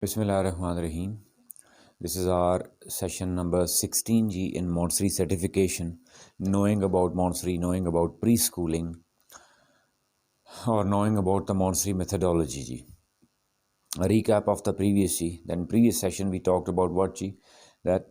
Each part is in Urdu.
Bismillahirrahmanirrahim. This is our session number 16G in Montessori certification, knowing about Montessori, knowing about preschooling, or knowing about the Montessori methodology. Ji. A recap of the previous session we talked about what Ji? That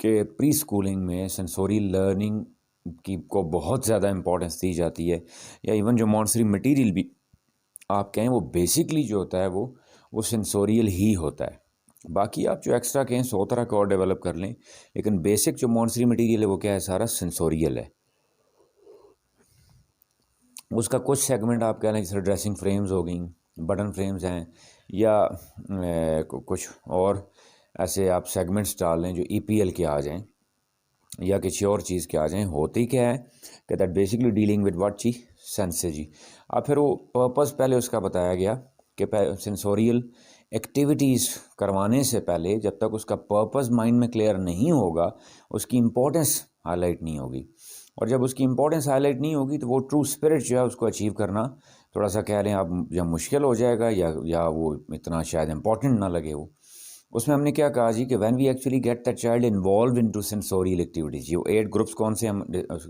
کہ پری اسکولنگ میں سینسوریل لرننگ کی کو بہت زیادہ امپورٹنس دی جاتی ہے، یا ایون جو مونٹسری مٹیریل بھی آپ کہیں وہ بیسکلی جو ہوتا ہے وہ سینسوریل ہی ہوتا ہے. باقی آپ جو ایکسٹرا کہیں 100 طرح کا اور ڈیولپ کر لیں، لیکن بیسک جو مونٹسری مٹیریل ہے وہ کیا ہے؟ سارا سینسوریل ہے. اس کا کچھ سیگمنٹ آپ کہہ لیں جیسے ڈریسنگ فریمز ہو گئیں، بٹن فریمز ہیں، یا کچھ اور ایسے آپ سیگمنٹس ڈال لیں جو ای پی ایل کے آ جائیں یا کسی اور چیز کے آ جائیں. ہوتی کیا ہے کہ that basically dealing with what sense جی. اب پھر وہ پرپز پہلے اس کا بتایا گیا کہ سینسوریل ایکٹیویٹیز کروانے سے پہلے جب تک اس کا پرپز مائنڈ میں کلیئر نہیں ہوگا اس کی امپورٹنس ہائی لائٹ نہیں ہوگی، اور جب اس کی امپورٹنس ہائی لائٹ نہیں ہوگی تو وہ ٹرو اسپرٹ جو ہے اس کو اچیو کرنا تھوڑا سا کہہ لیں آپ یا مشکل ہو جائے گا یا وہ اتنا شاید امپورٹنٹ نہ لگے. وہ اس میں ہم نے کیا کہا جی کہ when we actually get the child involve into sensorial activities, یہ 8 گروپس کون سے ہم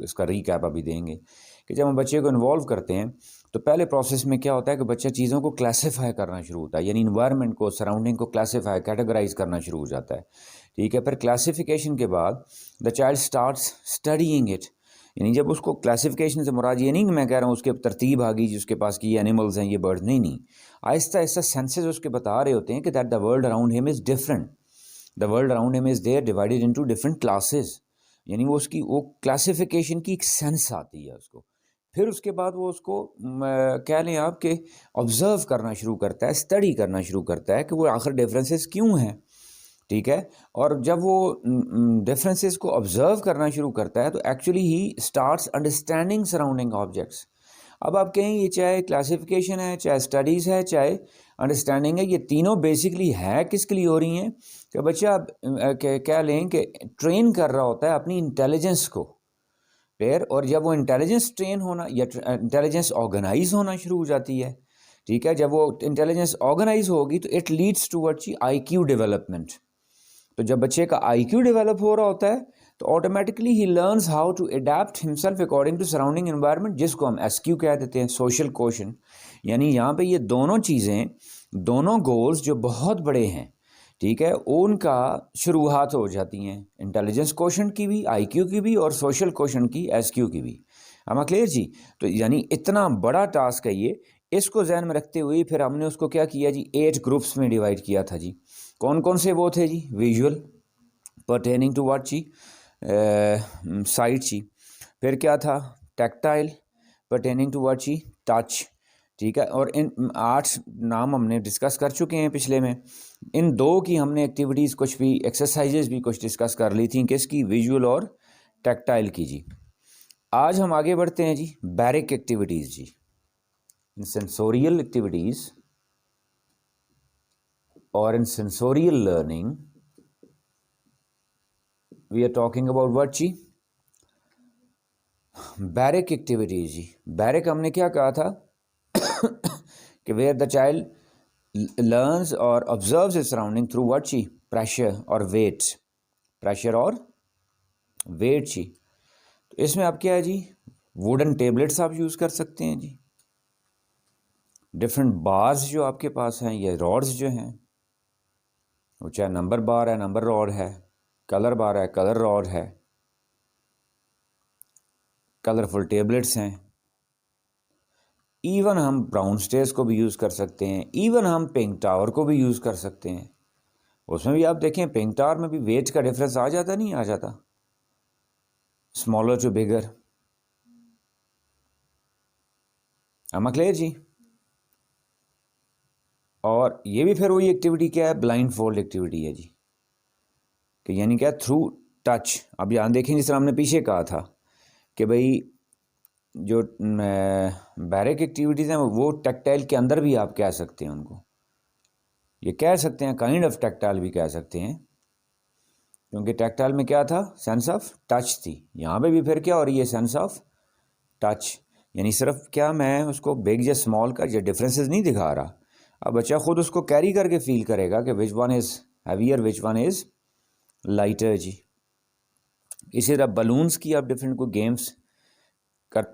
اس کا ریکیپ ابھی دیں گے کہ جب ہم بچے کو انوالو کرتے ہیں تو پہلے پروسیس میں کیا ہوتا ہے کہ بچہ چیزوں کو کلاسیفائی کرنا شروع ہوتا ہے، یعنی انوائرمنٹ کو، سراؤنڈنگ کو کلاسیفائی کیٹیگرائز کرنا شروع ہو جاتا ہے. ٹھیک ہے، پھر کلاسیفیکیشن کے بعد the child starts studying it. یعنی جب اس کو کلاسیفیکیشن سے مراد یہ نہیں کہ میں کہہ رہا ہوں اس کے ترتیب آ گئی جس کے پاس کی یہ اینیملز ہیں یہ برڈ، نہیں، آہستہ آہستہ سینسز اس کے بتا رہے ہوتے ہیں کہ دیٹ دا ورلڈ اراؤنڈ ہم is different, the world around ہم is there divided into different classes. یعنی وہ اس کی وہ کلاسیفیکیشن کی ایک سینس آتی ہے اس کو. پھر اس کے بعد وہ اس کو کہہ لیں آپ کہ آبزرو کرنا شروع کرتا ہے، اسٹڈی کرنا شروع کرتا ہے کہ وہ آخر ڈفرینسز کیوں ہیں. ٹھیک ہے، اور جب وہ ڈفرینسز کو آبزرو کرنا شروع کرتا ہے تو actually he starts understanding surrounding objects. اب آپ کہیں یہ چاہے کلاسیفیکیشن ہے، چاہے اسٹڈیز ہے، چاہے انڈرسٹینڈنگ ہے، یہ تینوں بیسکلی ہے کس کے لیے ہو رہی ہیں کہ بچہ کہہ لیں کہ ٹرین کر رہا ہوتا ہے اپنی انٹیلیجنس کو پھر، اور جب وہ انٹیلیجنس ٹرین ہونا یا انٹیلیجنس آرگنائز ہونا شروع ہو جاتی ہے. ٹھیک ہے، جب وہ انٹیلیجنس آرگنائز ہوگی تو it leads toward I Q development. تو جب بچے کا آئی کیو ڈیولپ ہو رہا ہوتا ہے تو آٹومیٹکلی ہی learns how to adapt himself according to surrounding environment, جس کو ہم ایس کیو کہہ دیتے ہیں، سوشل کوشن. یعنی یہاں پہ یہ دونوں چیزیں، دونوں گولز جو بہت بڑے ہیں، ٹھیک ہے، ان کا شروعات ہو جاتی ہیں، انٹیلیجنس کوشن کی بھی، آئی کیو کی بھی، اور سوشل کوشن کی، ایس کیو کی بھی. ہم کلیئر جی؟ تو یعنی اتنا بڑا ٹاسک ہے یہ. اس کو ذہن میں رکھتے ہوئے پھر ہم نے اس کو کیا کیا جی؟ 8 گروپس میں ڈیوائڈ کیا تھا جی. کون کون سے وہ تھے جی؟ ویژول پرٹیننگ ٹو واٹ جی؟ سائٹ جی. پھر کیا تھا؟ ٹیکٹائل پرٹیننگ ٹو واٹ جی؟ ٹچ. ٹھیک ہے، اور ان 8 نام ہم نے ڈسکس کر چکے ہیں پچھلے میں. ان 2 کی ہم نے ایکٹیویٹیز کچھ بھی ایکسرسائزز بھی کچھ ڈسکس کر لی تھیں، کس کی؟ ویژول اور ٹیکٹائل کی جی. آج ہم آگے بڑھتے ہیں جی بیرک ایکٹیویٹیز جی. ان سینسوریل ایکٹیویٹیز اور in sensorial learning we are talking about what جی؟ بیرک ایکٹیویٹیز جی. بیرک ہم نے کیا کہا تھا کہ ویئر دا چائلڈ لرنز اور observes it surrounding through what جی؟ پریشر اور ویٹ. پریشر اور ویٹ جی. تو اس میں آپ کیا ہے جی؟ ووڈن ٹیبلٹس آپ یوز کر سکتے ہیں جی. ڈفرینٹ بارز جو آپ کے پاس ہیں یا راڈز جو ہیں، وہ چاہے نمبر بار ہے، نمبر راڈ ہے، کلر بار ہے، کلر راڈ ہے، کلرفل ٹیبلٹس ہیں. ایون ہم براؤن اسٹیئرس کو بھی یوز کر سکتے ہیں، ایون ہم پنک ٹاور کو بھی یوز کر سکتے ہیں. اس میں بھی آپ دیکھیں پنک ٹاور میں بھی ویٹ کا ڈفرینس آ جاتا نہیں آ جاتا، اسمالر ٹو بگر. ہم کلیئر جی؟ اور یہ بھی پھر وہی ایکٹیویٹی کیا ہے؟ بلائنڈ فولڈ ایکٹیویٹی ہے جی. کہ یعنی کیا؟ Through touch. اب یہاں دیکھیں جس طرح ہم نے پیچھے کہا تھا کہ بھائی جو بیرک ایکٹیویٹیز ہیں وہ ٹیکٹائل کے اندر بھی آپ کہہ سکتے ہیں ان کو، یہ کہہ سکتے ہیں کائنڈ آف ٹیکٹائل بھی کہہ سکتے ہیں، کیونکہ ٹیکٹائل میں کیا تھا؟ سینس آف ٹچ تھی. یہاں پہ بھی پھر کیا ہو رہی ہے؟ Sense of touch. یعنی صرف کیا میں اس کو بگ یا اسمال کا یا ڈفرینسز نہیں دکھا رہا، اب بچہ خود اس کو کیری کر کے فیل کرے گا کہ which one is heavier which one is lighter جی۔ اسی طرح بلونس کی آپ ڈفرینٹ کو گیمس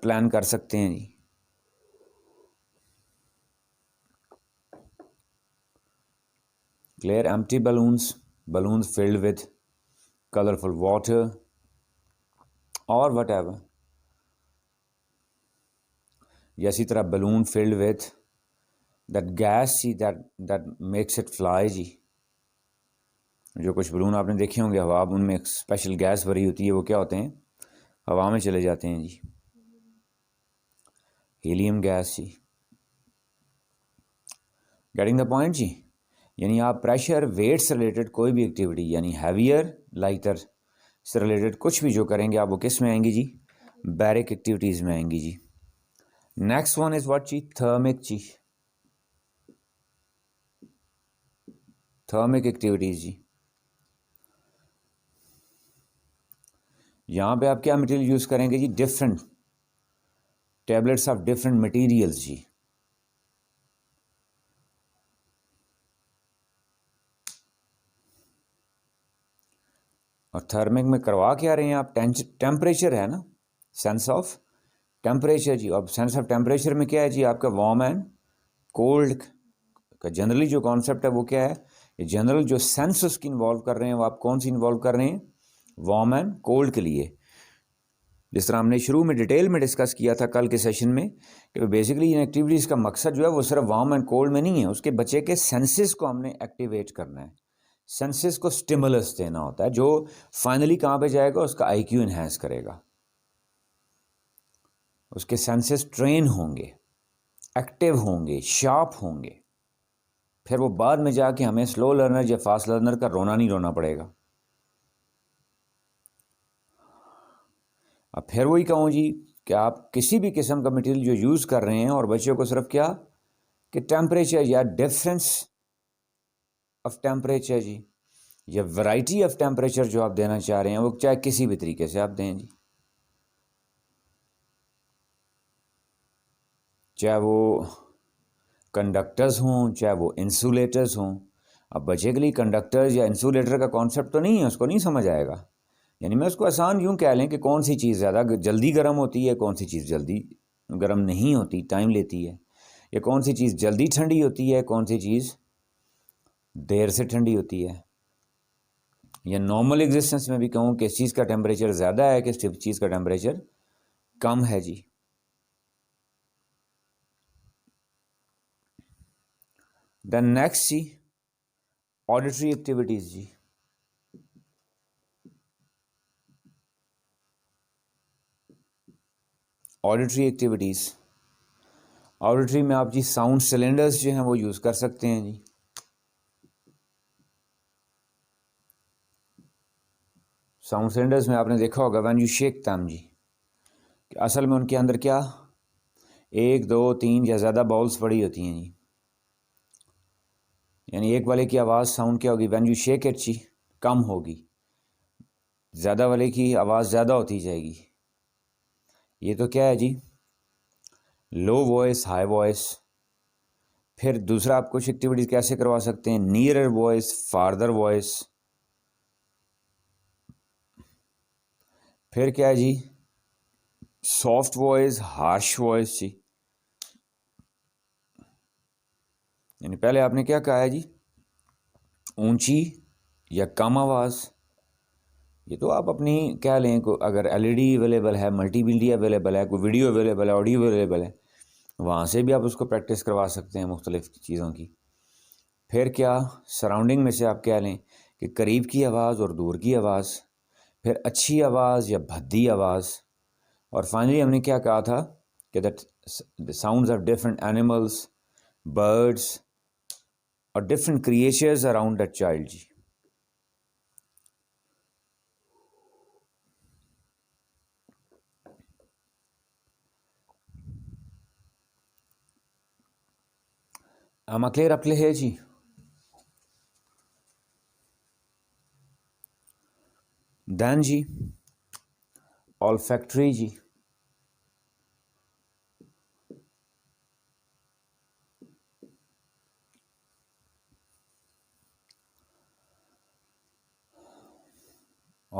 پلان کر سکتے ہیں جی۔ Clear empty balloons filled with colorful water or whatever، یا اسی طرح balloon filled with that gas G that makes it fly جی۔ جو کچھ بلون آپ نے دیکھے ہوں گے ہوا، ان میں ایک اسپیشل گیس بھری ہوتی ہے، وہ کیا ہوتے ہیں، ہوا میں چلے جاتے ہیں جی، ہیلیم گیس جی۔ گیٹنگ دا پوائنٹ جی۔ یعنی آپ پریشر ویٹ سے ریلیٹڈ کوئی بھی ایکٹیویٹی، یعنی ہیویئر لائٹر سے ریلیٹڈ کچھ بھی جو کریں گے آپ، وہ کس میں آئیں گی جی، بیرک ایکٹیویٹیز میں آئیں گی جی۔ نیکسٹ ون از واٹ جی، تھرمک جی، تھرمک ایکٹیویٹیز جی۔ یہاں پہ آپ کیا مٹیریل یوز کریں گے جی، different tablets of different materials جی۔ اور تھرمک میں کروا کیا رہے ہیں آپ، ٹیمپریچر ہے نا، سینس آف ٹیمپریچر جی۔ اور سینس آف ٹیمپریچر میں کیا ہے جی، آپ کا وارم اینڈ کولڈ کا جنرلی جو کانسیپٹ ہے وہ کیا ہے، یہ جنرل جو سینس اس کی انوالو کر رہے ہیں وہ آپ کون سی انوالو کر رہے ہیں، وارم اینڈ کولڈ کے لیے۔ جس طرح ہم نے شروع میں ڈیٹیل میں ڈسکس کیا تھا کل کے سیشن میں کہ بیسیکلی ان ایکٹیویٹیز کا مقصد جو ہے وہ صرف وارم اینڈ کولڈ میں نہیں ہے، اس کے بچے کے سینسز کو ہم نے ایکٹیویٹ کرنا ہے، سینسز کو سٹیمولس دینا ہوتا ہے، جو فائنلی کہاں پہ جائے گا، اس کا آئی کیو انہینس کرے گا، اس کے سینسز ٹرین ہوں گے، ایکٹیو ہوں گے، شارپ ہوں گے، پھر وہ بعد میں جا کے ہمیں سلو لرنر یا فاسٹ لرنر کا رونا نہیں رونا پڑے گا۔ اب پھر وہی کہوں جی کہ آپ کسی بھی قسم کا مٹیریل جو یوز کر رہے ہیں اور بچوں کو صرف کیا کہ ٹیمپریچر یا ڈفرینس آف ٹیمپریچر جی، یا ورائٹی آف ٹیمپریچر جو آپ دینا چاہ رہے ہیں وہ چاہے کسی بھی طریقے سے آپ دیں جی، چاہے وہ کنڈکٹرز ہوں چاہے وہ انسولیٹرز ہوں۔ اب بچے کے لیے کنڈکٹرز یا انسولیٹر کا کانسیپٹ تو نہیں ہے، اس کو نہیں سمجھ آئے گا، یعنی میں اس کو آسان یوں کہہ لیں کہ کون سی چیز زیادہ جلدی گرم ہوتی ہے، کون سی چیز جلدی گرم نہیں ہوتی، ٹائم لیتی ہے، یا کون سی چیز جلدی ٹھنڈی ہوتی ہے، کون سی چیز دیر سے ٹھنڈی ہوتی ہے، یا نارمل ایگزسٹنس میں بھی کہوں کہ اس چیز کا ٹیمپریچر زیادہ ہے کہ اس چیز کا ٹیمپریچر کم ہے جی۔ دین نیکسٹ جی، آڈیٹری ایکٹیویٹیز جی۔ آڈیٹری ایکٹیویٹیز، آڈیٹری میں آپ جی ساؤنڈ سلنڈرز جو ہیں وہ یوز کر سکتے ہیں جی۔ ساؤنڈ سلنڈرز میں آپ نے دیکھا ہوگا وین یو شیک دم جی، کہ اصل میں ان کے اندر کیا 1 2 3 یا زیادہ باؤلس پڑی ہوتی ہیں جی، یعنی ایک والے کی آواز ساؤنڈ کیا ہوگی وین یو شیک اٹ جی، کم ہوگی، زیادہ والے کی آواز زیادہ ہوتی جائے گی۔ یہ تو کیا ہے جی، لو وائس ہائی وائس۔ پھر دوسرا آپ کچھ ایکٹیویٹیز کیسے کروا سکتے ہیں، نیئرر وائس فاردر وائس۔ پھر کیا ہے جی، سافٹ وائس ہارش وائس جی، یعنی پہلے آپ نے کیا کہا ہے جی، اونچی یا کم آواز۔ یہ تو آپ اپنی کہہ لیں کو اگر ایل ای ڈی اویلیبل ہے، ملٹی میڈیا اویلیبل ہے، کوئی ویڈیو اویلیبل ہے، آڈیو اویلیبل ہے، وہاں سے بھی آپ اس کو پریکٹس کروا سکتے ہیں مختلف چیزوں کی۔ پھر کیا سراؤنڈنگ میں سے آپ کہہ لیں کہ قریب کی آواز اور دور کی آواز، پھر اچھی آواز یا بھدی آواز، اور فائنلی ہم نے کیا کہا تھا کہ that sounds of different animals, birds اور different creatures around that child جی۔ Am I clear up here جی؟ دین جی olfactory جی،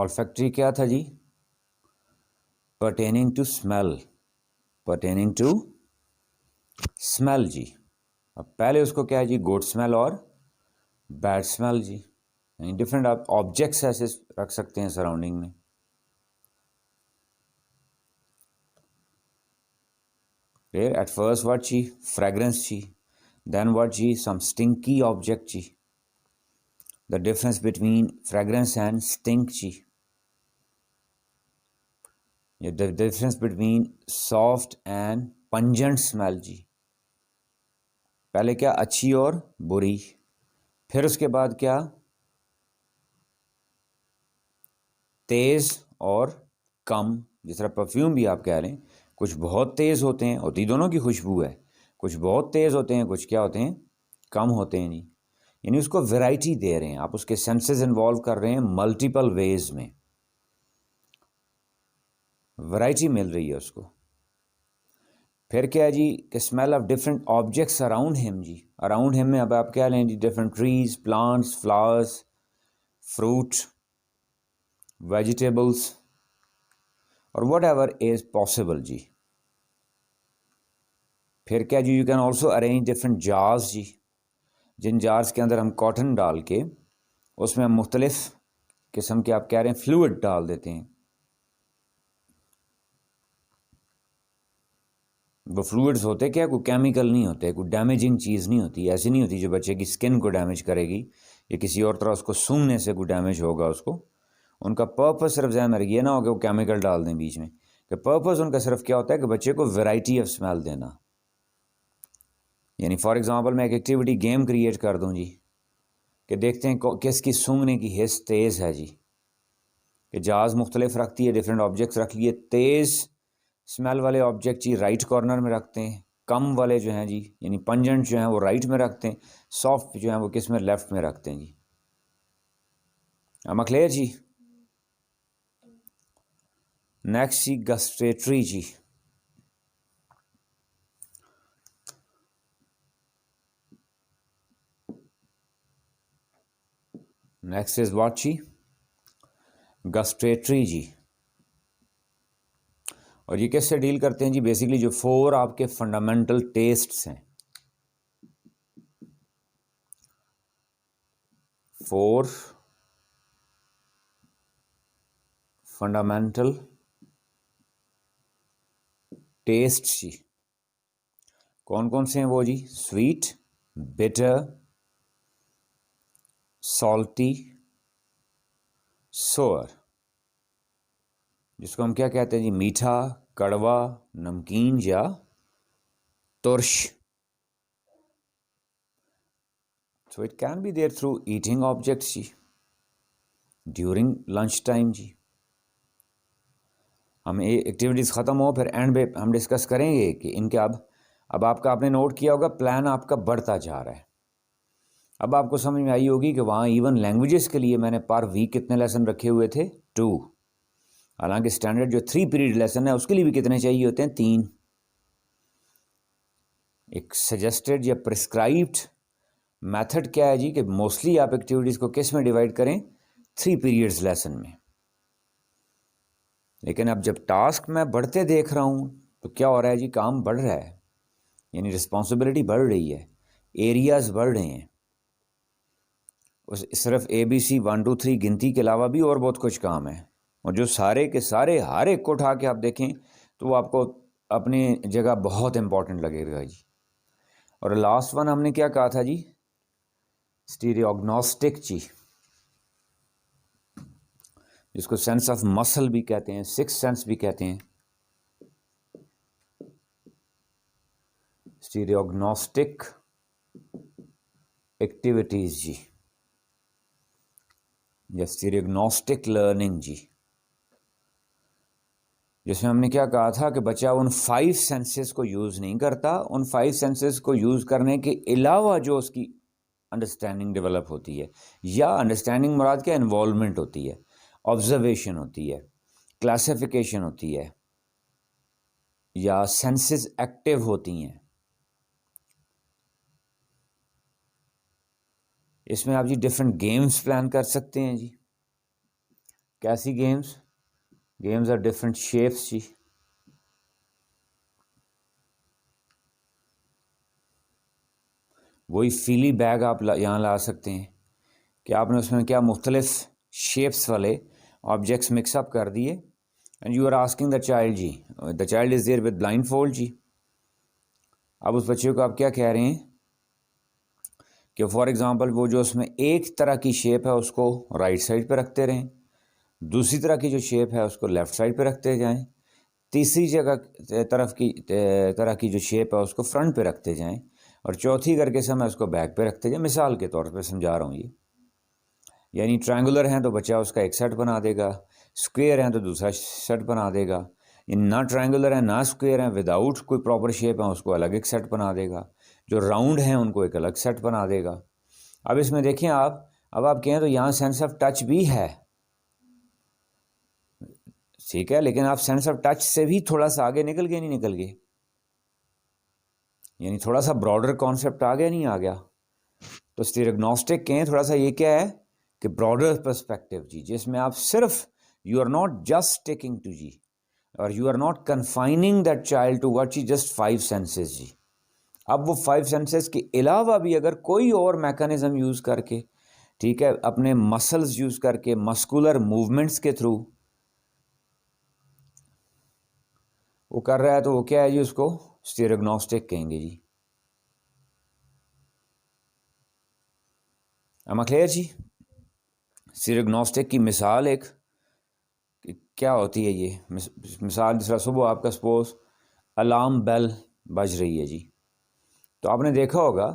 olfactory کیا تھا جی؟ pertaining to smell, pertaining to smell جی. اب پہلے اس کو کیا ہے جی؟ گڈ اسمیل اور بیڈ اسمیل جی. یعنی ڈفرینٹ آپ آبجیکٹس ایسے رکھ سکتے ہیں سراؤنڈنگ میں. ایٹ فرسٹ واٹ جی؟ فریگرنس جی. دین واٹ جی؟ سم اسٹنکی آبجیکٹ جی. The difference between fragrance and stink جی. The difference between soft and pungent smell جی. پہلے کیا؟ اچھی اور بری. پھر اس کے بعد کیا؟ تیز اور کم. جس طرح پرفیوم بھی آپ کہہ رہے ہیں کچھ بہت تیز ہوتے ہیں، ہوتی دونوں کی خوشبو ہے، کچھ بہت تیز ہوتے ہیں، کچھ کیا ہوتے ہیں؟ کم ہوتے ہیں جی. یعنی اس کو ویرائٹی دے رہے ہیں آپ، اس کے سینسز انوالو کر رہے ہیں ملٹیپل ویز میں، ویرائٹی مل رہی ہے اس کو. پھر کیا ہے جی؟ کہ smell of different objects around ہم جی. اراؤنڈ ہم میں اب آپ کیا لیں جی؟ Different trees, plants, flowers, fruit, vegetables اور واٹ ایور از پاسبل جی. پھر کیا جی؟ You can also arrange different jars جی. جن جارز کے اندر ہم کاٹن ڈال کے اس میں ہم مختلف قسم کے آپ کہہ رہے ہیں فلوئڈ ڈال دیتے ہیں. وہ فلوئڈز ہوتے کیا؟ کوئی کیمیکل نہیں ہوتے، کوئی ڈیمیجنگ چیز نہیں ہوتی، ایسی نہیں ہوتی جو بچے کی اسکن کو ڈیمیج کرے گی یا کسی اور طرح اس کو سونگھنے سے کوئی ڈیمیج ہوگا اس کو. ان کا پرپز صرف ذہن میں رکھیے، یہ نہ ہو کہ وہ کیمیکل ڈال دیں بیچ میں، کہ پرپز ان کا صرف کیا ہوتا ہے کہ بچے کو ویرائٹی آف اسمیل دینا. یعنی فار ایگزامپل میں ایک ایکٹیویٹی گیم کریٹ کر دوں جی، کہ دیکھتے ہیں کس کی سونگھنے کی حس تیز ہے جی. کہ جاز مختلف رکھتی ہے، ڈفرینٹ آبجیکٹس رکھ لیے. تیز اسمیل والے آبجیکٹ جی رائٹ کارنر میں رکھتے ہیں، کم والے جو ہیں جی یعنی پنجنٹ جو ہیں وہ رائٹ میں رکھتے ہیں، سافٹ جو ہیں وہ کس میں؟ لیفٹ میں رکھتے ہیں جی. ام کلیئر جی؟ نیکسٹ جی گسٹریٹری جی. نیکسٹ از واٹ جی؟ گسٹریٹری جی. اور یہ کس سے ڈیل کرتے ہیں جی؟ بیسیکلی جو 4 آپ کے فنڈامنٹل ٹیسٹس ہیں، 4 فنڈامنٹل ٹیسٹ جی. کون کون سے ہیں وہ جی؟ سویٹ، بٹر، سالٹی، سور. جس کو ہم کیا کہتے ہیں جی؟ میٹھا، کڑوا، نمکین یا ترش. So it can be there through eating objects جی ڈیورنگ لنچ ٹائم جی. ہم ایکٹیویٹیز ختم ہو پھر اینڈ پہ ہم ڈسکس کریں گے کہ ان کے اب آپ کا آپ نے نوٹ کیا ہوگا پلان آپ کا بڑھتا جا رہا ہے. اب آپ کو سمجھ میں آئی ہوگی کہ وہاں ایون لینگویجز کے لیے میں نے پر ویک کتنے لیسن رکھے ہوئے تھے؟ 2. حالانکہ اسٹینڈرڈ جو 3 پیریڈ لیسن ہے اس کے لیے بھی کتنے چاہیے ہوتے ہیں؟ 3. ایک سجیسٹڈ یا پرسکرائبڈ میتھڈ کیا ہے جی؟ کہ موسٹلی آپ ایکٹیویٹیز کو کس میں ڈیوائڈ کریں؟ 3 پیریڈز لیسن میں. لیکن اب جب ٹاسک میں بڑھتے دیکھ رہا ہوں تو کیا ہو رہا ہے جی؟ کام بڑھ رہا ہے، یعنی رسپانسبلٹی بڑھ رہی ہے، ایریاز بڑھ رہے ہیں. صرف ABC 1 2 3 گنتی کے علاوہ بھی اور بہت کچھ کام ہے، اور جو سارے کے سارے ہر ایک کو اٹھا کے آپ دیکھیں تو وہ آپ کو اپنی جگہ بہت امپورٹنٹ لگے گا جی. اور لاسٹ ون ہم نے کیا کہا تھا جی؟ اسٹیریوگنوسٹک جی، جس کو سینس آف مسل بھی کہتے ہیں، 6 سینس بھی کہتے ہیں. اسٹیریوگنوسٹک ایکٹیویٹیز جی یا اسٹیریوگنوسٹک لرننگ جی، جس میں ہم نے کیا کہا تھا کہ بچہ ان 5 سینسز کو یوز نہیں کرتا، ان 5 سینسز کو یوز کرنے کے علاوہ جو اس کی انڈرسٹینڈنگ ڈیولپ ہوتی ہے، یا انڈرسٹینڈنگ مراد کیا؟ انوالومنٹ ہوتی ہے، آبزرویشن ہوتی ہے، کلاسیفیکیشن ہوتی ہے، یا سینسز ایکٹیو ہوتی ہیں. اس میں آپ جی ڈفرینٹ گیمز پلان کر سکتے ہیں جی. کیسی گیمز آر ڈفرینٹ شیپس جی. وہی فیلی بیگ آپ یہاں لا سکتے ہیں کہ آپ نے اس میں کیا مختلف شیپس والے آبجیکٹس مکس اپ کر دیے and you are asking the child جی, the child is there with blindfold جی. اب اس بچے کو آپ کیا کہہ رہے ہیں کہ فار ایگزامپل وہ جو اس میں ایک طرح کی شیپ ہے اس کو رائٹ سائڈ پہ رکھتے رہیں, دوسری طرح کی جو شیپ ہے اس کو لیفٹ سائڈ پہ رکھتے جائیں, تیسری طرح کی جو شیپ ہے اس کو فرنٹ پہ رکھتے جائیں, اور چوتھی کر کے میں اس کو بیک پہ رکھتے جائیں. مثال کے طور پہ سمجھا رہا ہوں یہ. یعنی ٹرائنگولر ہیں تو بچہ اس کا ایک سیٹ بنا دے گا, اسکوئر ہیں تو دوسرا سیٹ بنا دے گا, نہ ٹرائنگولر ہیں نہ اسکوئر ہیں وداؤٹ کوئی پراپر شیپ ہیں اس کو الگ ایک سیٹ بنا دے گا, جو راؤنڈ ہیں ان کو ایک الگ سیٹ بنا دے گا. اب اس میں دیکھیں اب آپ کہیں تو یہاں سینس آف ٹچ بھی ہے, ٹھیک ہے, لیکن آپ سینس آف ٹچ سے بھی تھوڑا سا آگے نکل گئے نہیں نکل گئے, یعنی تھوڑا سا براڈر کانسیپٹ آ گیا نہیں آ گیا. تو اسٹیریوگنوسٹک کہیں تھوڑا سا یہ کیا ہے کہ براڈر پرسپیکٹیو جی, جس میں آپ صرف you are not just sticking to جی, اور you are not confining that child to what just 5 senses جی. اب وہ 5 سینسز کے علاوہ بھی اگر کوئی اور میکانزم یوز کر کے, ٹھیک ہے, اپنے مسلز یوز کر کے, مسکولر موومنٹس کے تھرو وہ کر رہا ہے تو وہ کیا ہے جی, اس کو اسٹیریوگنوسٹک کہیں گے جی. ایم کلیئر جی. اسٹیریوگنوسٹک کی مثال ایک کیا ہوتی ہے, یہ مثال جس طرح صبح آپ کا سپوز الارم بیل بج رہی ہے جی, تو آپ نے دیکھا ہوگا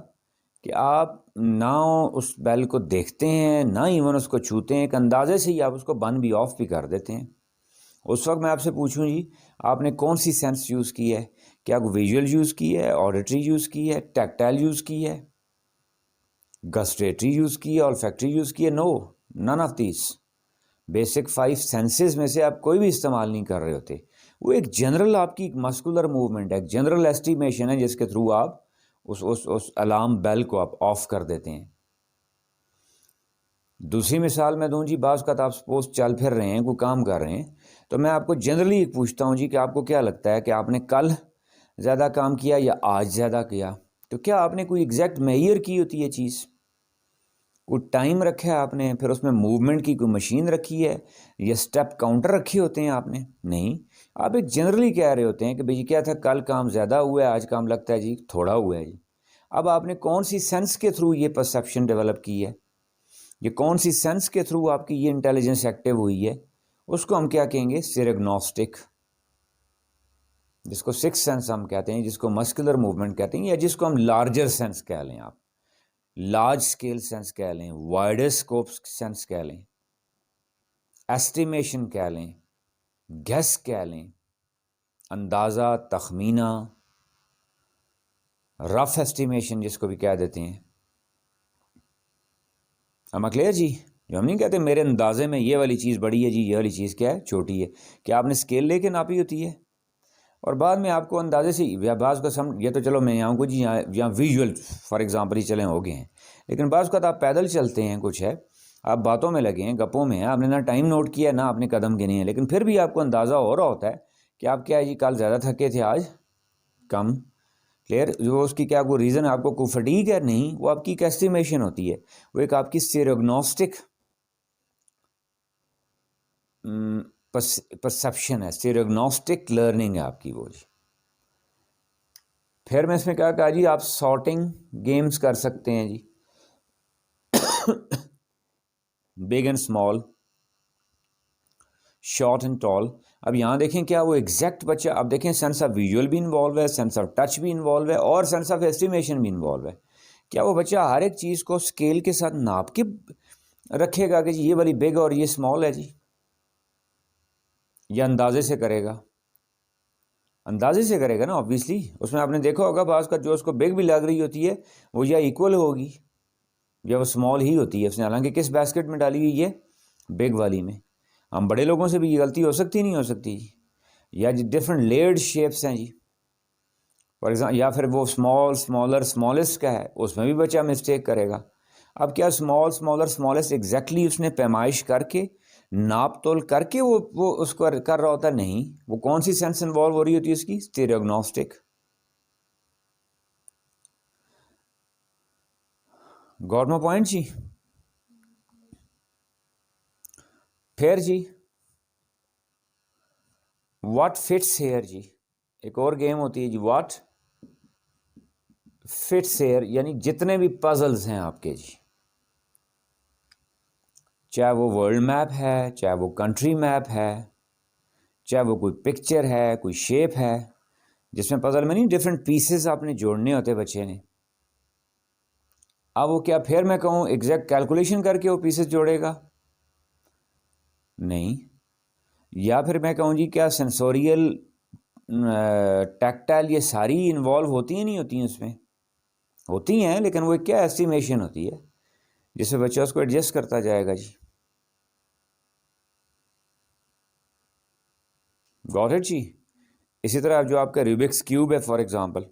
کہ آپ نہ اس بیل کو دیکھتے ہیں نہ ایون اس کو چھوتے ہیں, ایک اندازے سے ہی آپ اس کو بند بھی آف بھی کر دیتے ہیں. اس وقت میں آپ سے پوچھوں جی آپ نے کون سی سینس یوز کی ہے, کیا ویژول یوز کی ہے, آڈیٹری یوز کی ہے, ٹیکٹائل یوز کی ہے, گسٹیٹری یوز کی ہے, olfactory یوز کی ہے؟ نو, none of these. Basic 5 senses میں سے آپ کوئی بھی استعمال نہیں کر رہے ہوتے. وہ ایک جنرل آپ کی مسکولر موومنٹ ہے, ایک جنرل ایسٹیمیشن ہے جس کے تھرو آپ اس الارم بیل کو آپ آف کر دیتے ہیں. دوسری مثال میں دوں جی, بعض کا آپ سپوز چل پھر رہے ہیں, کوئی کام کر رہے ہیں, تو میں آپ کو جنرلی ایک پوچھتا ہوں جی کہ آپ کو کیا لگتا ہے کہ آپ نے کل زیادہ کام کیا یا آج زیادہ کیا؟ تو کیا آپ نے کوئی ایگزیکٹ میئر کی ہوتی ہے چیز, کوئی ٹائم رکھا ہے آپ نے, پھر اس میں موومنٹ کی کوئی مشین رکھی ہے یا سٹیپ کاؤنٹر رکھے ہوتے ہیں آپ نے؟ نہیں, آپ ایک جنرلی کہہ رہے ہوتے ہیں کہ بھئی کیا تھا, کل کام زیادہ ہوا ہے, آج کام لگتا ہے جی تھوڑا ہوا ہے جی. اب آپ نے کون سی سینس کے تھرو یہ پرسیپشن ڈیولپ کی ہے, یہ کون سی سینس کے تھرو آپ کی یہ انٹیلیجنس ایکٹیو ہوئی ہے, اس کو ہم کیا کہیں گے, اسٹیریوگنوسٹک, جس کو 6 سینس ہم کہتے ہیں, جس کو مسکولر موومنٹ کہتے ہیں, یا جس کو ہم لارجر سینس کہہ لیں, آپ لارج اسکیل سینس کہہ لیں, وائڈر اسکوپ سینس کہہ لیں, ایسٹیمیشن کہہ لیں, گیس کہہ لیں, اندازہ, تخمینہ, رف ایسٹیمیشن جس کو بھی کہہ دیتے ہیں. ہم کلیئر جی, جو ہم نہیں کہتے میرے اندازے میں یہ والی چیز بڑی ہے جی, یہ والی چیز کیا ہے, چھوٹی ہے. کیا آپ نے اسکیل لے کے ناپی ہوتی ہے, اور بعد میں آپ کو اندازے سے یا بعض کا یہ تو چلو میں یہاں کو جی یہاں ویژول فار ایگزامپل ہی چلے ہو گئے ہیں, لیکن بعض کا آپ پیدل چلتے ہیں, کچھ ہے آپ باتوں میں لگے ہیں, گپوں میں ہیں, آپ نے نہ ٹائم نوٹ کیا نہ آپ نے قدم گنے ہیں, لیکن پھر بھی آپ کو اندازہ ہو رہا ہوتا ہے کہ آپ کیا ہے جی کل زیادہ تھکے تھے, آج کم. کلیئر, جو اس کی کیا کوئی ریزن آپ کو کوئی فٹیگ ہے نہیں, وہ آپ کی ایک ایسٹیمیشن ہوتی ہے, وہ ایک آپ کی اسٹیریوگنوسٹک پرسیپشن ہے, اسٹیریوگنوسٹک لرننگ ہے آپ کی وہ جی. پھر میں اس میں کیا کہا جی, آپ سارٹنگ گیمز کر سکتے ہیں جی, big and small, short and tall. اب یہاں دیکھیں کیا وہ ایگزیکٹ بچہ, اب دیکھیں سینس آف ویژول بھی انوالو ہے, سینس آف ٹچ بھی انوالو ہے, اور سینس آف ایسٹیمیشن بھی انوالو ہے. کیا وہ بچہ ہر ایک چیز کو اسکیل کے ساتھ ناپ کے رکھے گا کہ جی یہ والی بگ اور یہ اسمال ہے جی, یا اندازے سے کرے گا؟ اندازے سے کرے گا نا آبویسلی. اس میں آپ نے دیکھا ہوگا بعض کا جو اس کو بگ بھی لگ رہی ہوتی ہے وہ یا ایکول ہوگی یا وہ اسمال ہی ہوتی ہے اس نے, حالانکہ کس بیسکٹ میں ڈالی ہوئی ہے, بگ والی میں. ہم بڑے لوگوں سے بھی یہ غلطی ہو سکتی نہیں ہو سکتی جی, یا جی ڈفرینٹ لیئرڈ شیپس ہیں جی فار ایگزامپل, یا پھر وہ اسمال, اسمالر, اسمالسٹ کا ہے, اس میں بھی بچہ مسٹیک کرے گا. اب کیا اسمال, اسمالر, اسمالسٹ ایگزیکٹلی اس نے پیمائش کر کے ناپ تول کر کے وہ اس کو کر رہا ہوتا ہے، نہیں، وہ کون سی سینس انوالو ہو رہی ہوتی ہے اس کی؟ اسٹیریوگنوسٹک. گاٹ مائی پوائنٹ جی؟ پھر جی واٹ فٹس ہیئر جی، ایک اور گیم ہوتی ہے جی، واٹ فٹس ہیئر، یعنی جتنے بھی پزلز ہیں آپ کے جی، چاہے وہ ورلڈ میپ ہے، چاہے وہ کنٹری میپ ہے، چاہے وہ کوئی پکچر ہے، کوئی شیپ ہے، جس میں پزل میں نہیں ڈفرینٹ پیسز آپ نے جوڑنے ہوتے بچے نے. اب وہ کیا پھر میں کہوں ایگزیکٹ کیلکولیشن کر کے وہ پیسز جوڑے گا؟ نہیں. یا پھر میں کہوں جی کیا سینسوریل ٹیکٹائل یہ ساری انوالو ہوتی ہیں؟ نہیں ہوتی ہیں، اس میں ہوتی ہیں، لیکن وہ کیا ایسٹیمیشن ہوتی ہے جس سے بچہ اس کو ایڈجسٹ کرتا جائے گا جی. گاٹ اٹ جی؟ اسی طرح جو آپ کا ریوبکس کیوب ہے فار ایگزامپل،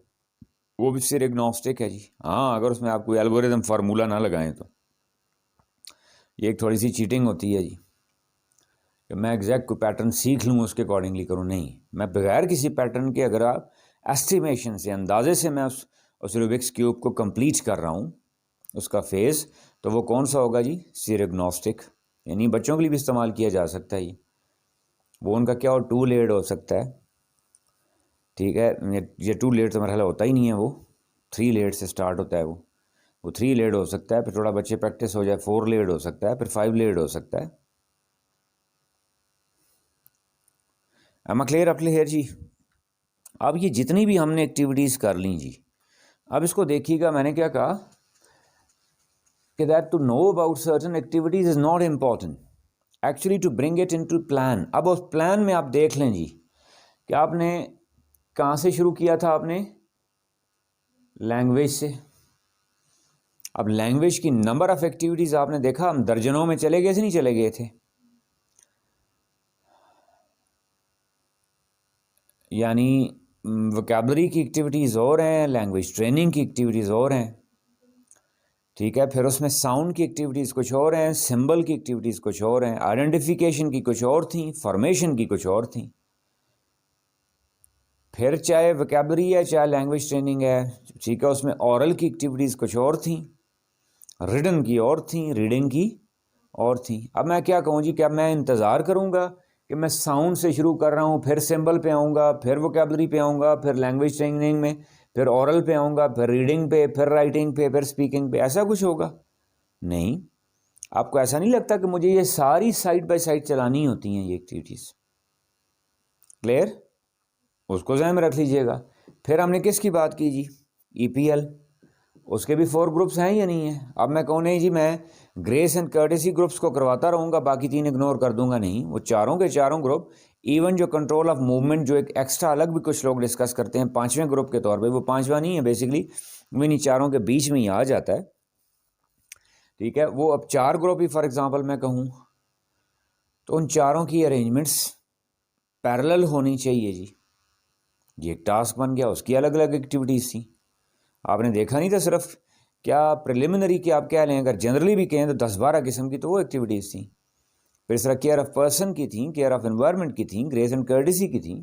وہ بھی صرف ایگنوسٹک ہے جی. ہاں، اگر اس میں آپ کوئی الگورتھم فارمولہ نہ لگائیں تو یہ ایک تھوڑی سی چیٹنگ ہوتی ہے جی، کہ میں ایگزیکٹ کوئی پیٹرن سیکھ لوں اس کے اکارڈنگلی کروں. نہیں، میں بغیر کسی پیٹرن کے اگر آپ ایسٹیمیشن سے، اندازے سے میں اس ریوبکس کیوب کو کمپلیٹ کر رہا ہوں اس کا فیز، تو وہ کون سا ہوگا جی؟ سیریوگنوسٹک. یعنی بچوں کے لیے بھی استعمال کیا جا سکتا ہے. وہ ان کا کیا اور 2 لیئرڈ ہو سکتا ہے، ٹھیک ہے. یہ 2 لیئرڈ تو مرحلہ ہوتا ہی نہیں ہے، وہ 3 لیئرڈ سے سٹارٹ ہوتا ہے. وہ 3 لیئرڈ ہو سکتا ہے، پھر تھوڑا بچے پریکٹس ہو جائے 4 لیئرڈ ہو سکتا ہے، پھر 5 لیئرڈ ہو سکتا ہے. ایم کلیئر اپ کلیئر جی؟ اب یہ جتنی بھی ہم نے ایکٹیویٹیز کر لیں جی، اب اس کو دیکھیے گا. میں نے کیا کہا کہ that to know about certain activities is not important, actually to bring it in to plan. اب اس پلان میں آپ دیکھ لیں جی کہ آپ نے کہاں سے شروع کیا تھا؟ آپ نے لینگویج سے. اب لینگویج کی نمبر آف ایکٹیویٹیز آپ نے دیکھا ہم درجنوں میں چلے گئے سے نہیں چلے گئے تھے؟ یعنی وکیبلری کی ایکٹیویٹیز اور ہیں، لینگویج ٹریننگ کی ایکٹیویٹیز اور ہیں، ٹھیک ہے. پھر اس میں ساؤنڈ کی ایکٹیویٹیز کچھ اور ہیں، سمبل کی ایکٹیویٹیز کچھ اور ہیں، آئیڈینٹیفیکیشن کی کچھ اور تھیں، فارمیشن کی کچھ اور تھیں. پھر چاہے وکیبلری ہے چاہے لینگویج ٹریننگ ہے، ٹھیک ہے، اس میں اورل کی ایکٹیویٹیز کچھ اور تھیں، ریڈن کی اور تھیں، ریڈنگ کی اور تھیں. اب میں کیا کہوں جی، کیا میں انتظار کروں گا کہ میں ساؤنڈ سے شروع کر رہا ہوں، پھر سمبل پہ آؤں گا، پھر وکیبلری پہ آؤں گا، پھر لینگویج ٹریننگ میں، پھر اورل پہ آؤں گا، پھر ریڈنگ پہ، پھر رائٹنگ پہ، پھر اسپیکنگ پہ؟ ایسا کچھ ہوگا؟ نہیں. آپ کو ایسا نہیں لگتا کہ مجھے یہ ساری سائڈ بائی سائڈ چلانی ہوتی ہیں یہ ایکٹیویٹیز؟ کلیئر؟ اس کو ذہن میں رکھ لیجئے گا. پھر ہم نے کس کی بات کی جی؟ ای پی ایل. اس کے بھی 4 گروپس ہیں یا نہیں ہیں؟ اب میں کہوں نہیں جی میں گریس اینڈ کرٹیسی گروپس کو کرواتا رہوں گا، باقی 3 اگنور کر دوں گا. نہیں، وہ چاروں کے چاروں گروپ، ایون جو کنٹرول آف موومنٹ جو ایک ایکسٹرا الگ بھی کچھ لوگ ڈسکس کرتے ہیں 5ویں گروپ کے طور پہ، وہ 5واں نہیں ہے بیسیکلی، وہ انہیں چاروں کے بیچ میں ہی آ جاتا ہے، ٹھیک ہے. وہ اب 4 گروپ ہی فار ایگزامپل میں کہوں تو ان چاروں کی ارینجمنٹس پیرلل ہونی چاہیے جی. یہ ایک ٹاسک بن گیا، اس کی الگ الگ ایکٹیویٹیز تھیں. آپ نے دیکھا نہیں تھا صرف کیا پریلیمنری کی آپ کہہ لیں، اگر جنرلی بھی کہیں تو 10-12 قسم کی تو وہ ایکٹیویٹیز تھیں. پھر اس طرح کیئر آف پرسن کی تھیں، کیئر آف انوائرمنٹ کی تھیں، گریس اینڈ کرٹیسی کی تھیں.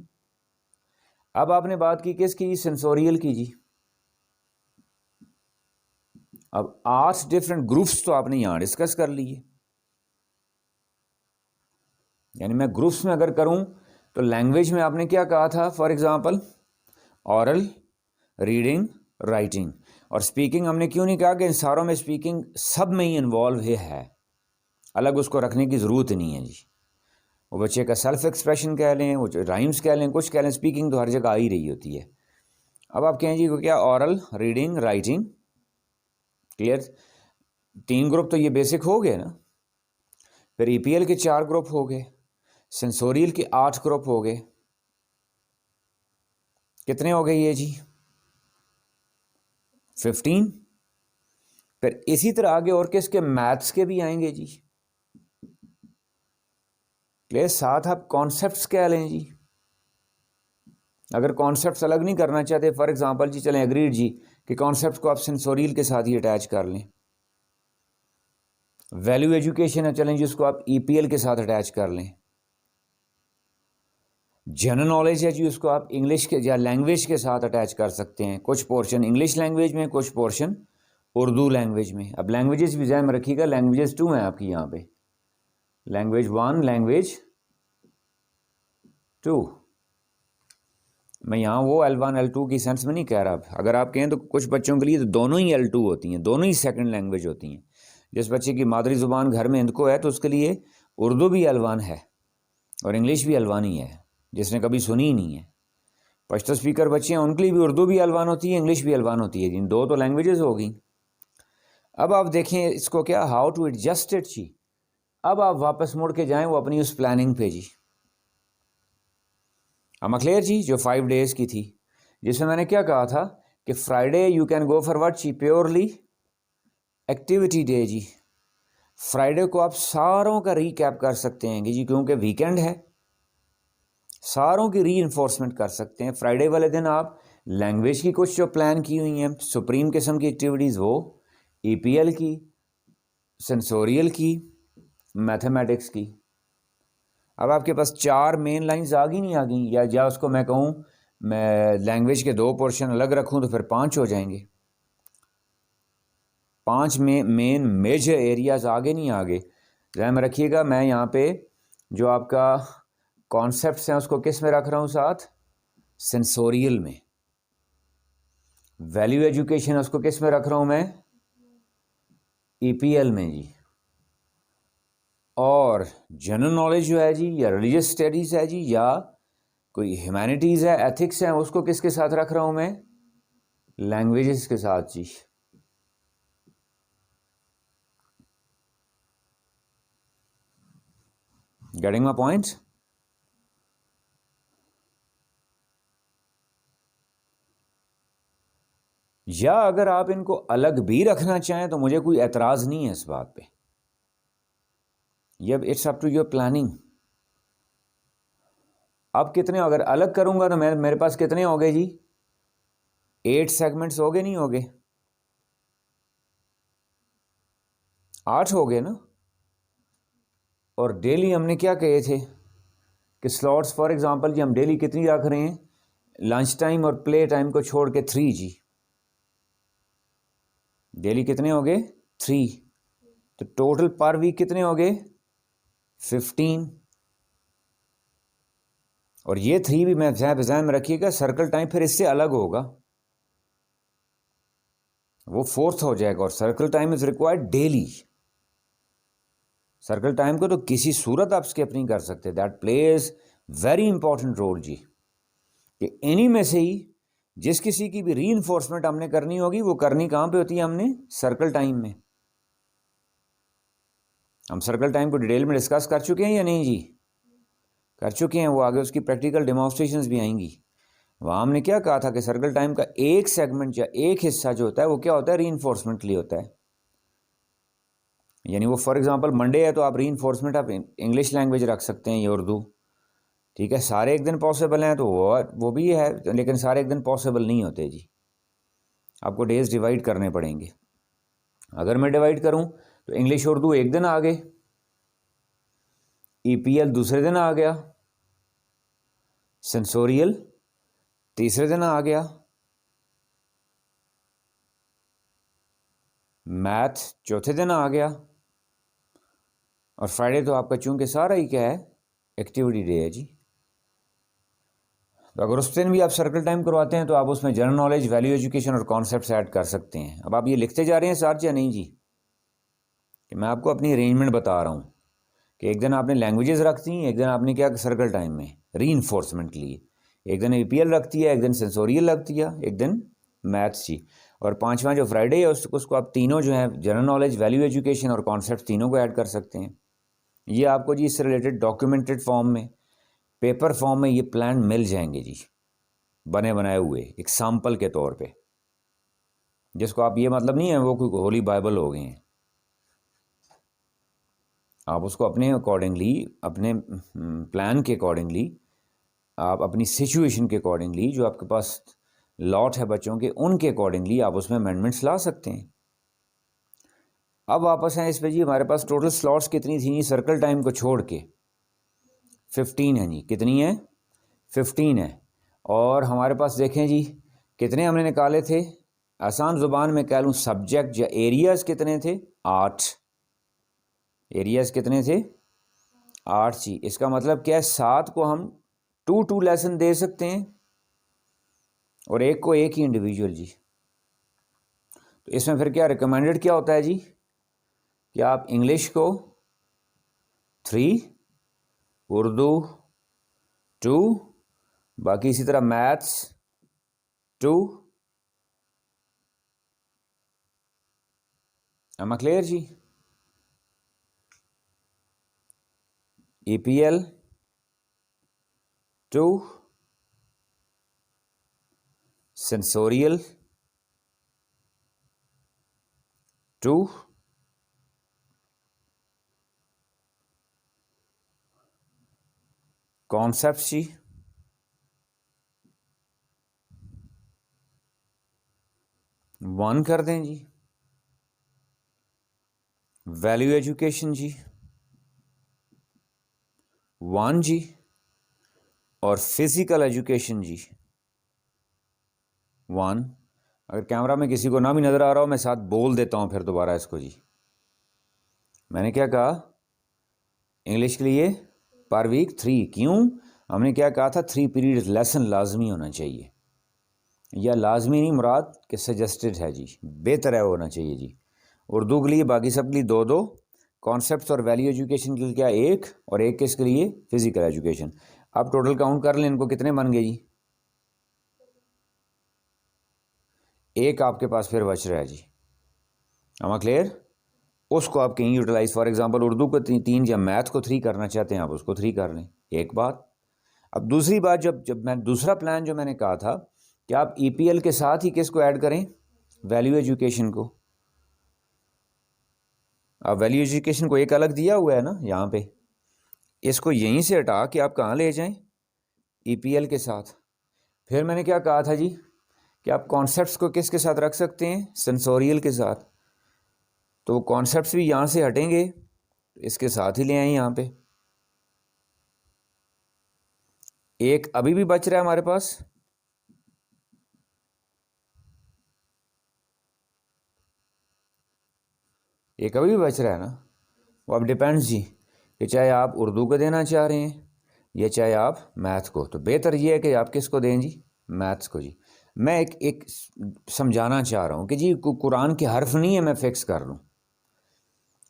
اب آپ نے بات کی کس کی؟ سینسوریل کی جی. اب 8 ڈفرینٹ گروپس تو آپ نے یہاں ڈسکس کر لیے. یعنی میں گروپس میں اگر کروں تو لینگویج میں آپ نے کیا کہا تھا؟ For example oral, reading, writing. اور اسپیکنگ ہم نے کیوں نہیں کہا کہ ان ساروں میں اسپیکنگ سب میں ہی انوالو ہے، الگ اس کو رکھنے کی ضرورت نہیں ہے جی. وہ بچے کا سیلف ایکسپریشن کہہ لیں، وہ رائمس کہہ لیں، کچھ کہہ لیں، اسپیکنگ تو ہر جگہ آ ہی رہی ہوتی ہے. اب آپ کہیں جی کیا oral, reading, writing, clear? 3 group تو یہ بیسک ہو گئے نا. پھر ای پی ایل کے 4 گروپ ہو گئے، سینسوریل کے 8 گروپ ہو گئے. کتنے ہو گئے یہ جی؟ 15. پھر اسی طرح آگے اور کس کے؟ میتھس کے بھی آئیں گے جی. کلیئر؟ ساتھ آپ کانسیپٹس کہہ لیں جی. اگر کانسیپٹس الگ نہیں کرنا چاہتے، فار ایگزامپل جی چلیں اگریڈ جی کہ کانسیپٹس کو آپ سینسوریل کے ساتھ ہی اٹیچ کر لیں. ویلیو ایجوکیشن ہے، چلیں جی اس کو آپ EPL کے ساتھ اٹیچ کر لیں. جنرل نالج ہے جی، اس کو آپ انگلش کے یا لینگویج کے ساتھ اٹیچ کر سکتے ہیں. کچھ پورشن انگلش لینگویج میں، کچھ پورشن اردو لینگویج میں. اب لینگویجز بھی ذہن میں رکھیے گا، لینگویجز 2 ہیں آپ کی یہاں پہ، لینگویج 1، لینگویج 2. میں یہاں وہ L1 L2 کی سینس میں نہیں کہہ رہا. اگر آپ کہیں تو کچھ بچوں کے لیے تو دونوں ہی L2 ہوتی ہیں، دونوں ہی سیکنڈ لینگویج ہوتی ہیں. جس بچے کی مادری زبان گھر میں ہند کو ہے تو اس کے لیے اردو بھی L1 ہے اور انگلش بھی L1 ہی ہے، جس نے کبھی سنی ہی نہیں ہے. پشتو اسپیکر بچے ہیں ان کے لیے بھی اردو بھی L1 ہوتی ہے، انگلش بھی L1 ہوتی ہے. جن دو تو لینگویجز ہو گئیں. اب آپ دیکھیں اس کو کیا ہاؤ ٹو ایڈجسٹ اٹ جی. اب آپ واپس مڑ کے جائیں وہ اپنی اس پلاننگ پہ جی. اما کلیئر جی، جو 5 days کی تھی، جس میں میں نے کیا کہا تھا کہ Friday you can go for what جی، پیورلی ایکٹیویٹی ڈے جی. فرائیڈے کو آپ ساروں کا ری کیپ کر سکتے ہیں جی، کیونکہ ویکینڈ ہے، ساروں کی ری انفورسمنٹ کر سکتے ہیں. فرائیڈے والے دن آپ لینگویج کی کچھ جو پلان کی ہوئی ہیں سپریم قسم کی ایکٹیویٹیز، وہ EPL کی، سینسوریل کی، میتھمیٹکس کی. اب آپ کے پاس 4 مین لائنز آ گئی نہیں آ گئیں، یا اس کو میں کہوں میں لینگویج کے 2 پورشن الگ رکھوں تو پھر 5 ہو جائیں گے. 5 مین میجر ایریاز آگے نہیں آگے. ذہن میں رکھیے گا میں یہاں پہ جو آپ کا کانسیپٹس ہیں اس کو کس میں رکھ رہا ہوں ساتھ؟ سینسوریل میں. ویلیو ایجوکیشن اس کو کس میں رکھ رہا ہوں میں؟ EPL میں جی. اور جنرل نالج جو ہے جی، یا ریلیجس اسٹڈیز ہے جی، یا کوئی ہیومینٹیز ہے، ایتھکس ہیں، اس کو کس کے ساتھ رکھ رہا ہوں میں؟ لینگویجز کے ساتھ جی. Getting my point? یا اگر آپ ان کو الگ بھی رکھنا چاہیں تو مجھے کوئی اعتراض نہیں ہے اس بات پہ. یہ it's up to your planning. اب کتنے اگر الگ کروں گا تو میرے پاس کتنے ہو گئے جی؟ 8 سیگمنٹس ہو گئے نہیں ہو گئے؟ 8 ہو گئے نا. اور ڈیلی ہم نے کیا کہے تھے کہ سلاٹس فار ایگزامپل جی ہم ڈیلی کتنی رکھ رہے ہیں؟ لنچ ٹائم اور پلے ٹائم کو چھوڑ کے 3 جی. ڈیلی کتنے ہو گئے؟ 3. تو ٹوٹل پر ویک کتنے ہو گئے؟ 15. اور یہ 3 بھی میں ذہن میں رکھیے گا، سرکل ٹائم پھر اس سے الگ ہوگا، وہ 4th ہو جائے گا. اور circle time is required daily. Circle time کو تو کسی صورت آپ اسکپ نہیں کر سکتے. That plays very important role جی. کہ انہی میں سے ہی جس کسی کی بھی ری انفورسمنٹ ہم نے کرنی ہوگی وہ کرنی کہاں پہ ہوتی ہے؟ ہم نے سرکل ٹائم میں. ہم سرکل ٹائم کو ڈیٹیل میں ڈسکس کر چکے ہیں یا نہیں جی؟ کر چکے ہیں. وہ آگے اس کی پریکٹیکل ڈیمانسٹریشنز بھی آئیں گی. وہاں ہم نے کیا کہا تھا کہ سرکل ٹائم کا ایک سیگمنٹ یا ایک حصہ جو ہوتا ہے وہ کیا ہوتا ہے؟ ری انفورسمنٹ کے لیے ہوتا ہے. یعنی وہ فار ایگزامپل منڈے ہے تو آپ ری انفورسمنٹ آپ انگلش لینگویج رکھ سکتے ہیں یا اردو. ٹھیک ہے، سارے ایک دن پاسبل ہیں تو وہ بھی ہے، لیکن سارے ایک دن پاسبل نہیں ہوتے جی. آپ کو ڈیز ڈیوائڈ کرنے پڑیں گے. اگر میں ڈیوائڈ کروں تو انگلش اردو ایک دن آ گئے، EPL دوسرے دن آ گیا، سینسوریل تیسرے دن آ گیا، میتھ چوتھے دن آ گیا، اور فرائیڈے تو آپ کا چونکہ سارا ہی کیا ہے؟ ایکٹیویٹی ڈے ہے جی. تو اگر اس دن بھی آپ سرکل ٹائم کرواتے ہیں تو آپ اس میں جنرل نالج، ویلیو ایجوکیشن اور کانسیپٹس ایڈ کر سکتے ہیں. اب آپ یہ لکھتے جا رہے ہیں ساتھ یا نہیں جی؟ کہ میں آپ کو اپنی ارینجمنٹ بتا رہا ہوں کہ ایک دن آپ نے لینگویجز رکھتی ہیں، ایک دن آپ نے کیا سرکل ٹائم میں ری انفورسمنٹ کے لیے، ایک دن EPL رکھتی ہے، ایک دن سینسوریل رکھتی ہے، ایک دن میتھس جی. اور 5واں جو فرائیڈے ہے اس کو آپ تینوں جو ہیں جنرل نالج، ویلیو ایجوکیشن اور کانسیپٹ تینوں کو ایڈ کر سکتے ہیں. یہ آپ کو جی اس سے ریلیٹڈ ڈاکیومنٹڈ فارم میں، پیپر فارم میں یہ پلان مل جائیں گے جی، بنے بنائے ہوئے ایک سیمپل کے طور پہ، جس کو آپ یہ مطلب نہیں ہے وہ کوئی ہولی بائبل ہو گئے ہیں. آپ اس کو اپنے اکارڈنگلی، اپنے پلان کے اکارڈنگلی، آپ اپنی سچویشن کے اکارڈنگلی، جو آپ کے پاس لاٹ ہے بچوں کے ان کے اکارڈنگلی آپ اس میں امینڈمنٹس لا سکتے ہیں. اب واپس ہیں اس پہ جی. ہمارے پاس ٹوٹل سلاٹس کتنی تھیں سرکل ٹائم کو چھوڑ کے؟ 15 ہیں جی. کتنی ہیں؟ 15 ہیں. اور ہمارے پاس دیکھیں جی کتنے ہم نے نکالے تھے. آسان زبان میں کہہ لوں سبجیکٹ یا ایریاز کتنے تھے؟ 8. ایریاز کتنے تھے؟ 8 جی. اس کا مطلب کیا ہے 7 کو ہم 2 لیسن دے سکتے ہیں اور ایک کو ایک ہی انڈیویجول جی. تو اس میں پھر کیا ریکمینڈڈ کیا ہوتا ہے جی کہ آپ انگلش کو 3، اردو 2، باقی اسی طرح میتھس 2. ایم کلیئر جی؟ ای پی ایل 2، سینسوریل 2، کانسیپٹ جی 1 کر دیں جی. ویلیو ایجوکیشن جی 1 جی. اور فزیکل ایجوکیشن جی 1. اگر کیمرہ میں کسی کو نہ بھی نظر آ رہا ہو میں ساتھ بول دیتا ہوں پھر دوبارہ اس کو جی. میں نے کیا کہا؟ انگلش کے لیے پر ویک 3. کیوں؟ ہم نے کیا کہا تھا 3 پیریڈ لیسن لازمی ہونا چاہیے. یا لازمی نہیں مراد کہ سجسٹڈ ہے جی، بہتر ہے ہونا چاہیے جی. اردو کے لیے، باقی سب کے لیے 2 کانسیپٹس اور ویلیو ایجوکیشن کے لیے کیا 1 اور 1 کس کے لیے؟ Physical education. اب ٹوٹل کاؤنٹ کر لیں ان کو کتنے بن گئے جی؟ 1 آپ کے پاس پھر بچ رہا ہے جی. اما کلیئر؟ اس کو آپ کہیں یوٹیلائز، فار ایگزامپل اردو کو 3 یا میتھ کو 3 کرنا چاہتے ہیں آپ اس کو 3 کر لیں. ایک بات. اب دوسری بات، جب میں دوسرا پلان جو میں نے کہا تھا کہ آپ ای پی ایل کے ساتھ ہی کس کو ایڈ کریں؟ ویلیو ایجوکیشن کو. اب ویلیو ایجوکیشن کو ایک الگ دیا ہوا ہے نا یہاں پہ، اس کو یہیں سے ہٹا کے آپ کہاں لے جائیں؟ ای پی ایل کے ساتھ. پھر میں نے کیا کہا تھا جی کہ آپ کانسیپٹس کو کس کے ساتھ رکھ سکتے ہیں؟ سینسوریل کے ساتھ. تو وہ کانسیپٹس بھی یہاں سے ہٹیں گے، اس کے ساتھ ہی لے آئیں یہاں پہ. ایک ابھی بھی بچ رہا ہے ہمارے پاس، ایک ابھی بھی بچ رہا ہے نا. وہ اب ڈیپینڈس جی کہ چاہے آپ اردو کو دینا چاہ رہے ہیں یا چاہے آپ میتھ کو. تو بہتر یہ ہے کہ آپ کس کو دیں جی؟ میتھس کو جی. میں ایک سمجھانا چاہ رہا ہوں کہ جی قرآن کے حرف نہیں ہے میں فکس کر لوں.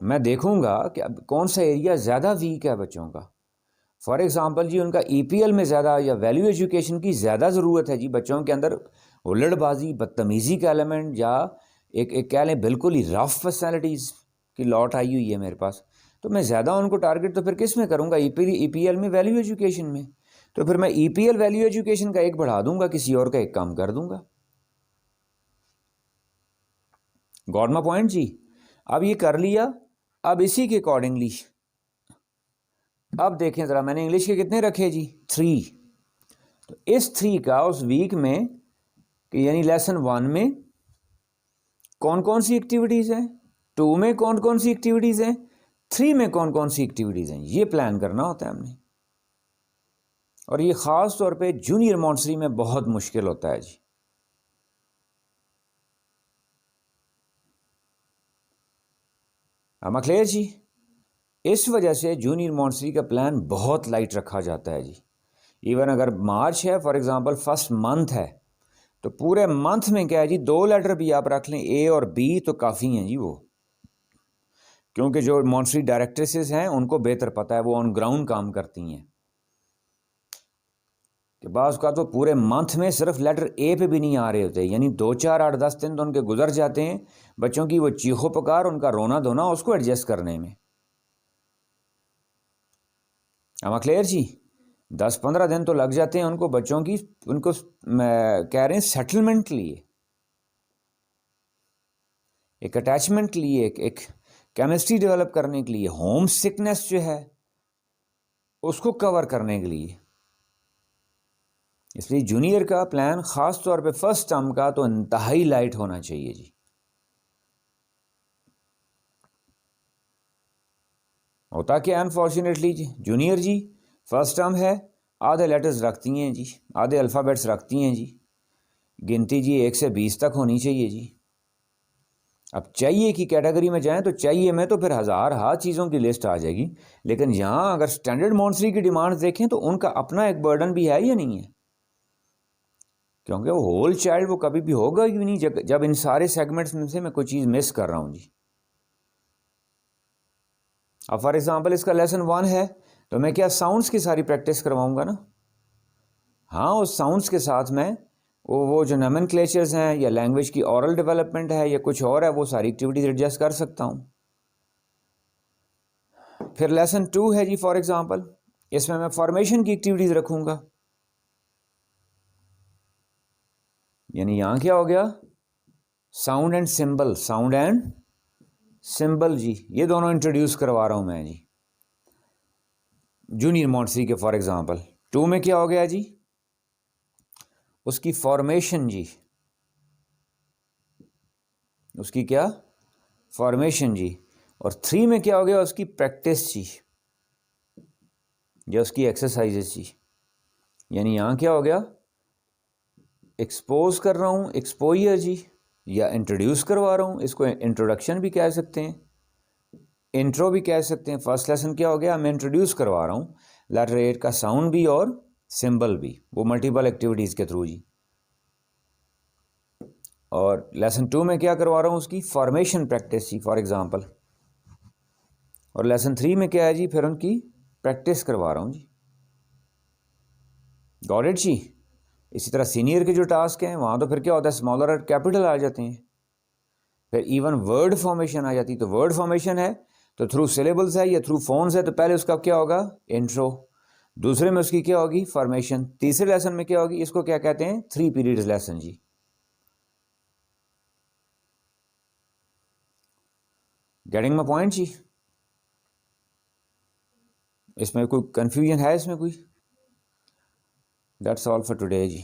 میں دیکھوں گا کہ اب کون سا ایریا زیادہ ویک ہے بچوں کا. فار ایگزامپل جی ان کا ای پی ایل میں زیادہ یا ویلیو ایجوکیشن کی زیادہ ضرورت ہے جی. بچوں کے اندر ہلڑ بازی، بدتمیزی کا ایلیمنٹ، یا ایک کہہ لیں بالکل ہی رف پرسنالٹیز کی لاٹ آئی ہوئی ہے میرے پاس. تو میں زیادہ ان کو ٹارگٹ تو پھر کس میں کروں گا؟ ای پی ایل میں، ویلیو ایجوکیشن میں. تو پھر میں ای پی ایل ویلیو ایجوکیشن کا ایک بڑھا دوں گا، کسی اور کا ایک کام کر دوں گا. گاٹ مائی پوائنٹ جی؟ اب یہ کر لیا. اب اسی کے اکارڈنگلی اب دیکھیں ذرا، میں نے انگلش کے کتنے رکھے جی؟ 3. تو اس 3 کا اس ویک میں کہ یعنی لیسن 1 میں کون کون سی ایکٹیویٹیز ہیں، 2 میں کون کون سی ایکٹیویٹیز ہیں، 3 میں کون کون سی ایکٹیویٹیز ہیں. یہ پلان کرنا ہوتا ہے ہم نے. اور یہ خاص طور پہ جونیئر مونٹسری میں بہت مشکل ہوتا ہے جی. اما کلیئر جی؟ اس وجہ سے جونیئر مونٹسری کا پلان بہت لائٹ رکھا جاتا ہے جی. ایون اگر مارچ ہے فار ایگزامپل، فرسٹ منتھ ہے، تو پورے منتھ میں کیا ہے جی 2 لیٹر بھی آپ رکھ لیں، اے اور بی تو کافی ہیں جی. وہ کیونکہ جو مونٹسری ڈائریکٹریسز ہیں ان کو بہتر پتہ ہے، وہ آن گراؤنڈ کام کرتی ہیں کہ بعض اوقات وہ پورے منتھ میں صرف لیٹر اے پہ بھی نہیں آ رہے ہوتے. یعنی 2 4 8 10 دن تو ان کے گزر جاتے ہیں بچوں کی وہ چیخو پکار، ان کا رونا دھونا، اس کو ایڈجسٹ کرنے میں. اما کلیئر جی؟ 10 15 دن تو لگ جاتے ہیں ان کو، بچوں کی ان کو کہہ رہے ہیں سیٹلمنٹ کے لیے، ایک اٹیچمنٹ کے لیے، ایک کیمسٹری ڈیولپ کرنے کے لیے، ہوم سکنس جو ہے اس کو کور کرنے کے لیے. اس لیے جونیئر کا پلان خاص طور پہ فرسٹ ٹرم کا تو انتہائی لائٹ ہونا چاہیے جی. ہوتا کیا انفارچونیٹلی جی جونیئر جی فرسٹ ٹرم ہے، آدھے لیٹرز رکھتی ہیں جی، آدھے الفابیٹس رکھتی ہیں جی، گنتی جی 1 سے 20 تک ہونی چاہیے جی۔ اب چاہیے کی کیٹیگری میں جائیں تو چاہیے میں تو پھر ہزار چیزوں کی لسٹ آ جائے گی، لیکن یہاں اگر اسٹینڈرڈ مونٹسری کی ڈیمانڈ دیکھیں تو ان کا اپنا ایک برڈن بھی ہے یا نہیں ہے، کیونکہ وہ ہول چائلڈ وہ کبھی بھی ہوگا ہی نہیں جب ان سارے سیگمنٹس میں سے میں کوئی چیز مس کر رہا ہوں جی۔ اب فار ایگزامپل اس کا لیسن 1 ہے تو میں کیا ساؤنڈس کی ساری پریکٹس کرواؤں گا نا، ہاں اس ساؤنڈس کے ساتھ میں وہ جو نومنکلیچرز ہیں یا لینگویج کی اورل ڈیولپمنٹ ہے یا کچھ اور ہے وہ ساری ایکٹیویٹیز ایڈجسٹ کر سکتا ہوں۔ پھر لیسن 2 ہے جی فار ایگزامپل، اس میں فارمیشن کی ایکٹیویٹیز رکھوں گا، یعنی یہاں کیا ہو گیا sound and symbol, sound and symbol جی یہ دونوں انٹروڈیوس کروا رہا ہوں میں جی جونیئر مونٹسری کے۔ فار ایگزامپل 2 میں کیا ہو گیا جی اس کی فارمیشن جی، اس کی کیا فارمیشن جی، اور 3 میں کیا ہو گیا اس کی پریکٹس جی یا اس کی ایکسرسائزز جی، یعنی یہاں کیا ہو گیا ایکسپوز کر رہا ہوں ایکسپوئر جی یا انٹروڈیوس کروا رہا ہوں، اس کو انٹروڈکشن بھی کہہ سکتے ہیں انٹرو بھی کہہ سکتے ہیں۔ فرسٹ لیسن کیا ہو گیا میں انٹروڈیوس کروا رہا ہوں لیٹر 8 کا ساؤنڈ بھی اور سمبل بھی، وہ ملٹیپل ایکٹیویٹیز کے تھرو جی، اور لیسن 2 میں کیا کروا رہا ہوں اس کی فارمیشن پریکٹس جی فار ایگزامپل، اور لیسن 3 میں کیا ہے جی پھر ان کی پریکٹس کروا رہا ہوں جی۔ گاٹ اٹ جی۔ اسی طرح سینئر کے جو ٹاسک ہیں وہاں تو پھر کیا ہوتا ہے اسمالر اور کیپٹل آ جاتے ہیں، پھر ایون ورڈ فارمیشن آ جاتی، تو ورڈ فارمیشن ہے تو تھرو سلیبلز ہے یا تھرو فونز ہے تو پہلے اس کا کیا ہوگا انٹرو، دوسرے میں اس کی کیا ہوگی فارمیشن، تیسرے لیسن میں کیا ہوگی اس کو کیا کہتے ہیں 3 پیریڈز لیسن جی۔ گیٹنگ مائی پوائنٹ جی؟ اس میں کوئی کنفیوژن ہے اس میں کوئی؟ That's all for today G.